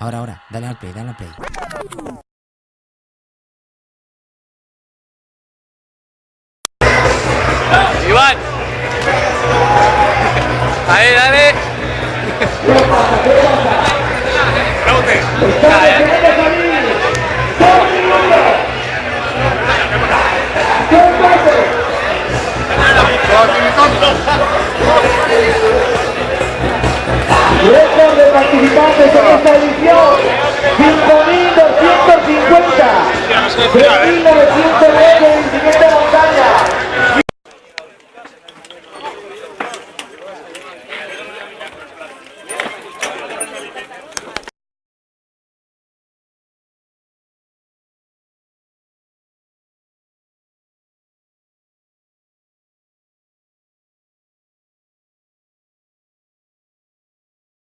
Ahora, dale al play. Iván. Ahí, dale. Récord de participantes en esta edición, 5.250. 3.900.